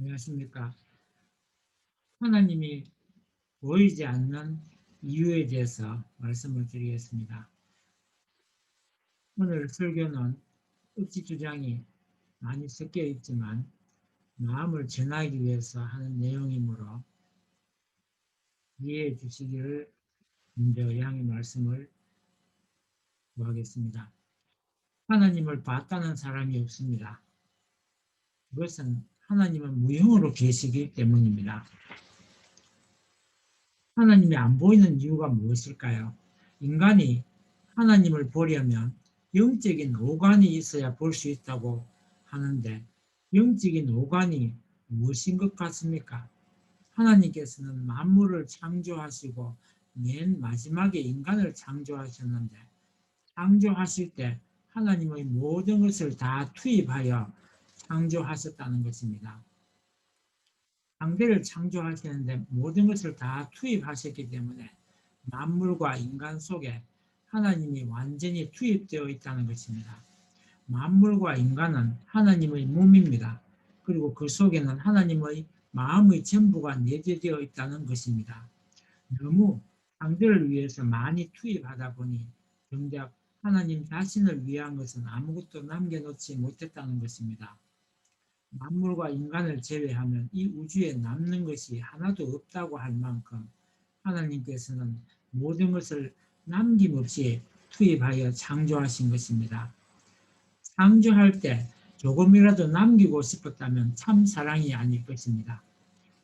안녕하십니까. 하나님이 보이지 않는 이유에 대해서 말씀을 드리겠습니다. 오늘 설교는 억지 주장이 많이 섞여 있지만 마음을 전하기 위해서 하는 내용이므로 이해해 주시기를 먼저 양해 말씀을 구하겠습니다. 하나님을 봤다는 사람이 없습니다. 그것은 하나님은 무형으로 계시기 때문입니다. 하나님이 안 보이는 이유가 무엇일까요? 인간이 하나님을 보려면 영적인 오간이 있어야 볼 수 있다고 하는데 영적인 오간이 무엇인 것 같습니까? 하나님께서는 만물을 창조하시고 맨 마지막에 인간을 창조하셨는데 창조하실 때 하나님의 모든 것을 다 투입하여 창조하셨다는 것입니다. 상대를 창조하시는데 모든 것을 다 투입하셨기 때문에 만물과 인간 속에 하나님이 완전히 투입되어 있다는 것입니다. 만물과 인간은 하나님의 몸입니다. 그리고 그 속에는 하나님의 마음의 전부가 내재되어 있다는 것입니다. 너무 상대를 위해서 많이 투입하다 보니 정작 하나님 자신을 위한 것은 아무것도 남겨놓지 못했다는 것입니다. 만물과 인간을 제외하면 이 우주에 남는 것이 하나도 없다고 할 만큼 하나님께서는 모든 것을 남김없이 투입하여 창조하신 것입니다. 창조할 때 조금이라도 남기고 싶었다면 참 사랑이 아닐 것입니다.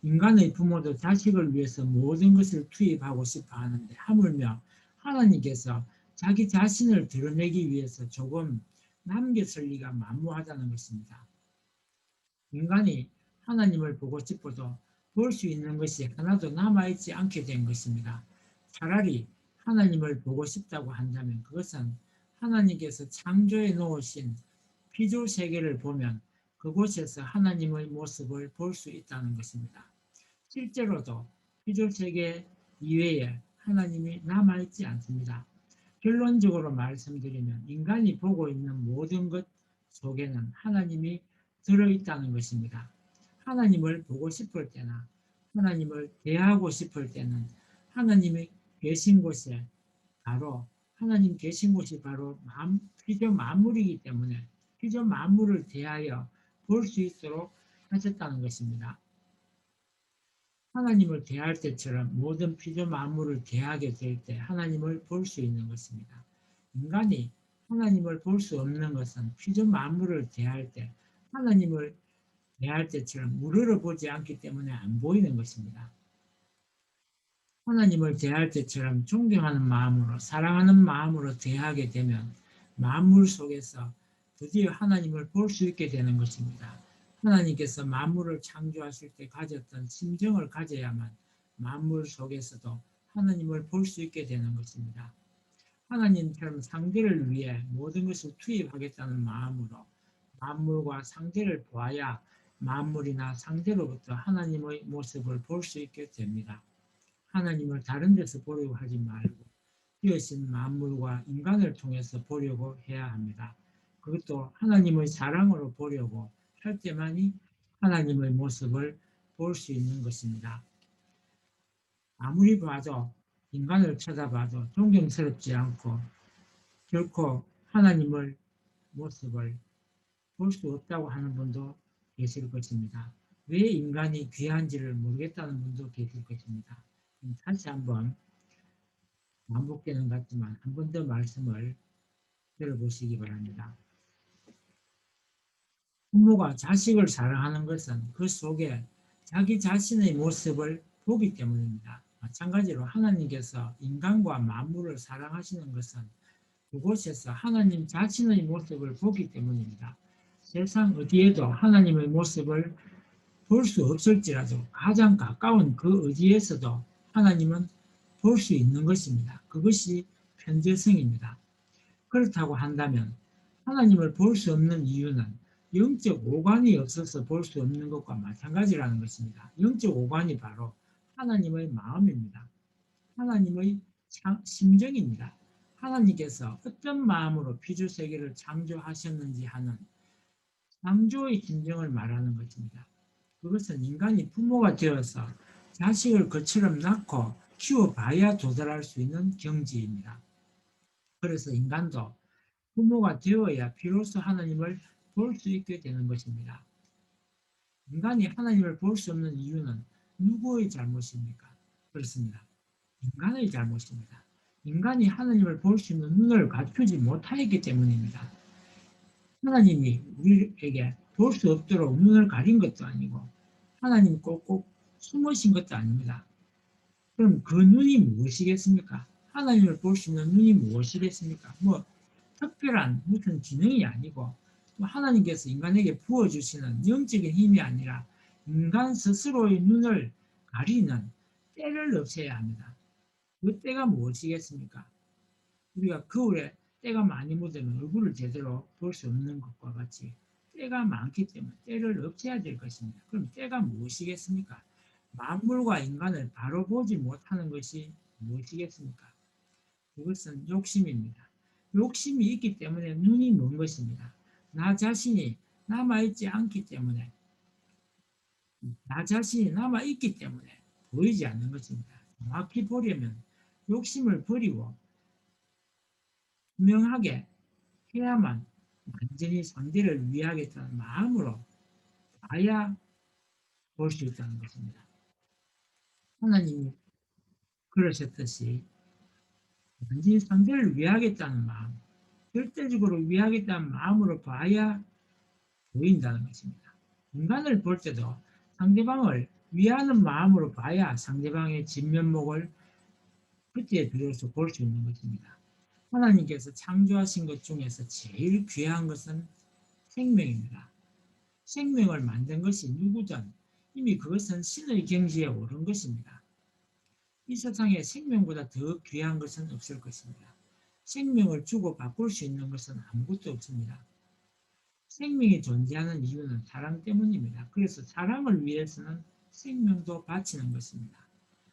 인간의 부모도 자식을 위해서 모든 것을 투입하고 싶어 하는데 하물며 하나님께서 자기 자신을 드러내기 위해서 조금 남겼을 리가 만무하다는 것입니다. 인간이 하나님을 보고 싶어도 볼 수 있는 것이 하나도 남아있지 않게 된 것입니다. 차라리 하나님을 보고 싶다고 한다면 그것은 하나님께서 창조해 놓으신 피조 세계를 보면 그곳에서 하나님의 모습을 볼 수 있다는 것입니다. 실제로도 피조 세계 이외에 하나님이 남아있지 않습니다. 결론적으로 말씀드리면 인간이 보고 있는 모든 것 속에는 하나님이 들어있다는 것입니다. 하나님을 보고 싶을 때나 하나님을 대하고 싶을 때는 하나님이 계신 곳에 바로 하나님 계신 곳이 바로 피조 만물이기 때문에 피조 만물을 대하여 볼 수 있도록 하셨다는 것입니다. 하나님을 대할 때처럼 모든 피조 만물을 대하게 될 때 하나님을 볼 수 있는 것입니다. 인간이 하나님을 볼 수 없는 것은 피조 만물을 대할 때 하나님을 대할 때처럼 우러러 보지 않기 때문에 안 보이는 것입니다. 하나님을 대할 때처럼 존경하는 마음으로 사랑하는 마음으로 대하게 되면 만물 속에서 드디어 하나님을 볼 수 있게 되는 것입니다. 하나님께서 만물을 창조하실 때 가졌던 심정을 가져야만 만물 속에서도 하나님을 볼 수 있게 되는 것입니다. 하나님처럼 상대를 위해 모든 것을 투입하겠다는 마음으로 만물과 상대를 보아야 만물이나 상대로부터 하나님의 모습을 볼 수 있게 됩니다. 하나님을 다른 데서 보려고 하지 말고 지으신 만물과 인간을 통해서 보려고 해야 합니다. 그것도 하나님의 사랑으로 보려고 할 때만이 하나님의 모습을 볼 수 있는 것입니다. 아무리 봐도 인간을 쳐다봐도 존경스럽지 않고 결코 하나님의 모습을 볼 수 없다고 하는 분도 계실 것입니다. 왜 인간이 귀한지를 모르겠다는 분도 계실 것입니다. 다시 한번 반복되는 것 같지만 한 번 더 말씀을 들어보시기 바랍니다. 부모가 자식을 사랑하는 것은 그 속에 자기 자신의 모습을 보기 때문입니다. 마찬가지로 하나님께서 인간과 만물을 사랑하시는 것은 그곳에서 하나님 자신의 모습을 보기 때문입니다. 세상 어디에도 하나님의 모습을 볼 수 없을지라도 가장 가까운 그 어디에서도 하나님은 볼 수 있는 것입니다. 그것이 편재성입니다. 그렇다고 한다면 하나님을 볼 수 없는 이유는 영적 오관이 없어서 볼 수 없는 것과 마찬가지라는 것입니다. 영적 오관이 바로 하나님의 마음입니다. 하나님의 심정입니다. 하나님께서 어떤 마음으로 피조 세계를 창조하셨는지 하는 창조의 심정을 말하는 것입니다. 그것은 인간이 부모가 되어서 자식을 그처럼 낳고 키워봐야 도달할 수 있는 경지입니다. 그래서 인간도 부모가 되어야 비로소 하나님을 볼 수 있게 되는 것입니다. 인간이 하나님을 볼 수 없는 이유는 누구의 잘못입니까? 그렇습니다. 인간의 잘못입니다. 인간이 하나님을 볼 수 있는 눈을 갖추지 못하였기 때문입니다. 하나님이 우리에게 볼 수 없도록 눈을 가린 것도 아니고 하나님 꼭꼭 숨으신 것도 아닙니다. 그럼 그 눈이 무엇이겠습니까? 하나님을 볼 수 있는 눈이 무엇이겠습니까? 뭐 특별한 무슨 기능이 아니고 또 하나님께서 인간에게 부어주시는 영적인 힘이 아니라 인간 스스로의 눈을 가리는 때를 없애야 합니다. 그 때가 무엇이겠습니까? 우리가 겨울에 때가 많이 묻으면 얼굴을 제대로 볼 수 없는 것과 같이 때가 많기 때문에 때를 없애야 될 것입니다. 그럼 때가 무엇이겠습니까? 만물과 인간을 바로 보지 못하는 것이 무엇이겠습니까? 그것은 욕심입니다. 욕심이 있기 때문에 눈이 먼 것입니다. 나 자신이 남아있지 않기 때문에, 나 자신이 남아있기 때문에 보이지 않는 것입니다. 정확히 보려면 욕심을 버리고 분명하게 해야만 완전히 상대를 위하겠다는 마음으로 봐야 볼 수 있다는 것입니다. 하나님이 그러셨듯이 완전히 상대를 위하겠다는 마음, 절대적으로 위하겠다는 마음으로 봐야 보인다는 것입니다. 인간을 볼 때도 상대방을 위하는 마음으로 봐야 상대방의 진면목을 그때 비로소 볼 수 있는 것입니다. 하나님께서 창조하신 것 중에서 제일 귀한 것은 생명입니다. 생명을 만든 것이 누구든 이미 그것은 신의 경지에 오른 것입니다. 이 세상에 생명보다 더 귀한 것은 없을 것입니다. 생명을 주고 바꿀 수 있는 것은 아무것도 없습니다. 생명이 존재하는 이유는 사랑 때문입니다. 그래서 사랑을 위해서는 생명도 바치는 것입니다.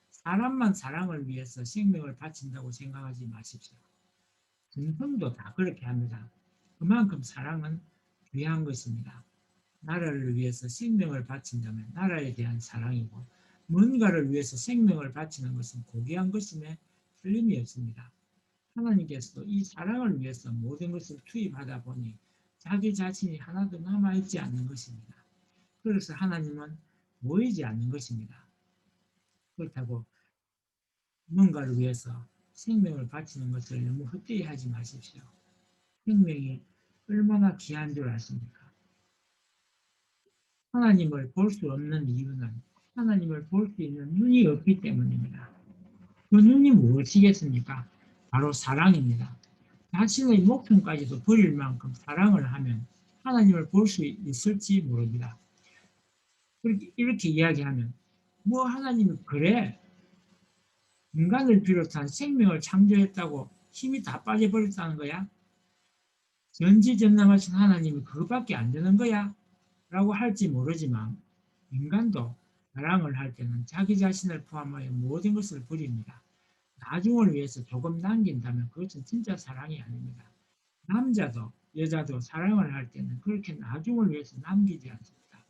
사람만 사랑을 위해서 생명을 바친다고 생각하지 마십시오. 짐승도 다 그렇게 합니다. 그만큼 사랑은 귀한 것입니다. 나라를 위해서 생명을 바친다면 나라에 대한 사랑이고 뭔가를 위해서 생명을 바치는 것은 고귀한 것임에 틀림이 없습니다. 하나님께서도 이 사랑을 위해서 모든 것을 투입하다 보니 자기 자신이 하나도 남아있지 않는 것입니다. 그래서 하나님은 보이지 않는 것입니다. 그렇다고 뭔가를 위해서 생명을 바치는 것을 너무 헛되이 하지 마십시오. 생명이 얼마나 귀한 줄 아십니까? 하나님을 볼 수 없는 이유는 하나님을 볼 수 있는 눈이 없기 때문입니다. 그 눈이 무엇이겠습니까? 바로 사랑입니다. 자신의 목숨까지도 버릴 만큼 사랑을 하면 하나님을 볼 수 있을지 모릅니다. 이렇게 이야기하면 뭐 하나님이 그래 인간을 비롯한 생명을 창조했다고 힘이 다 빠져버렸다는 거야? 전지전능하신 하나님이 그것밖에 안 되는 거야? 라고 할지 모르지만 인간도 사랑을 할 때는 자기 자신을 포함하여 모든 것을 버립니다. 나중을 위해서 조금 남긴다면 그것은 진짜 사랑이 아닙니다. 남자도 여자도 사랑을 할 때는 그렇게 나중을 위해서 남기지 않습니다.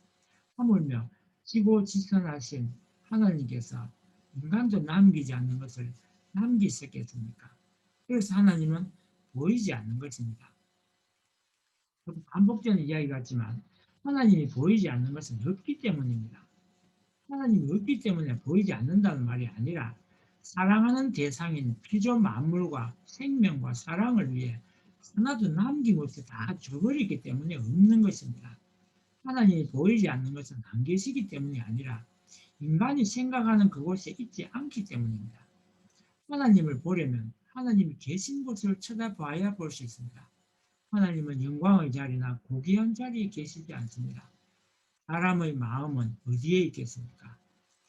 하물며 지고지선하신 하나님께서 인간도 남기지 않는 것을 남기셨겠습니까? 그래서 하나님은 보이지 않는 것입니다. 반복되는 이야기 같지만 하나님이 보이지 않는 것은 없기 때문입니다. 하나님이 없기 때문에 보이지 않는다는 말이 아니라 사랑하는 대상인 피조 만물과 생명과 사랑을 위해 하나도 남김없이 다 줘버리기 때문에 없는 것입니다. 하나님이 보이지 않는 것은 안 계시기 때문이 아니라 인간이 생각하는 그곳에 있지 않기 때문입니다. 하나님을 보려면 하나님이 계신 곳을 쳐다봐야 볼 수 있습니다. 하나님은 영광의 자리나 고귀한 자리에 계시지 않습니다. 사람의 마음은 어디에 있겠습니까?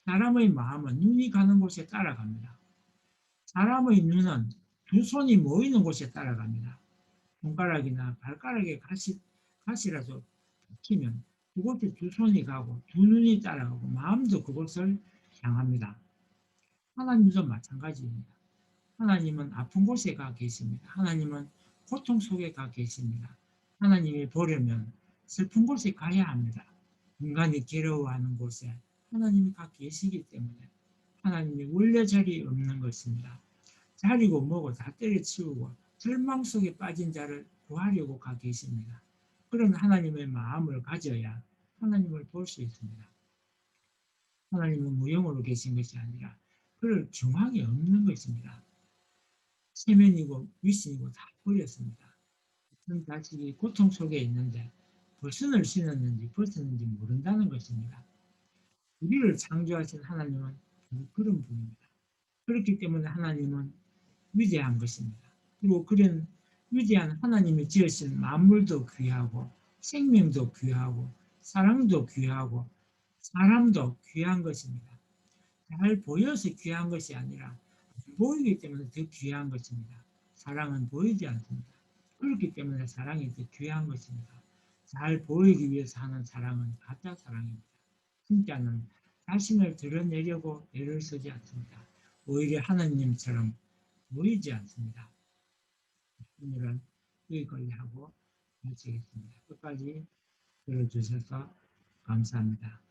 사람의 마음은 눈이 가는 곳에 따라갑니다. 사람의 눈은 두 손이 모이는 곳에 따라갑니다. 손가락이나 발가락에 가시라도 박히면 그곳에 두 손이 가고 두 눈이 따라가고 마음도 그곳을 향합니다. 하나님도 마찬가지입니다. 하나님은 아픈 곳에 가 계십니다. 하나님은 고통 속에 가 계십니다. 하나님이 보려면 슬픈 곳에 가야 합니다. 인간이 괴로워하는 곳에 하나님이 가 계시기 때문에 하나님이 원래 자리 없는 것입니다. 자리고 뭐고 다 때려치우고 절망 속에 빠진 자를 구하려고 가 계십니다. 그런 하나님의 마음을 가져야 하나님을 볼 수 있습니다. 하나님은 무형으로 계신 것이 아니라 그럴 중앙이 없는 것입니다. 세면이고 윗신이고 다 버렸습니다. 어떤 자식이 고통 속에 있는데 벗은을 신었는지 벗었는지 모른다는 것입니다. 우리를 창조하신 하나님은 그런 분입니다. 그렇기 때문에 하나님은 위대한 것입니다. 그리고 그런 위대한 하나님이 지으신 만물도 귀하고 생명도 귀하고 사랑도 귀하고 사람도 귀한 것입니다. 잘 보여서 귀한 것이 아니라 보이기 때문에 더 귀한 것입니다. 사랑은 보이지 않습니다. 그렇기 때문에 사랑이 더 귀한 것입니다. 잘 보이기 위해서 하는 사랑은 가짜 사랑입니다. 진짜는 자신을 드러내려고 애를 쓰지 않습니다. 오히려 하나님처럼 보이지 않습니다. 오늘은 여기까지 하고 마치겠습니다. 끝까지 들어주셔서 감사합니다.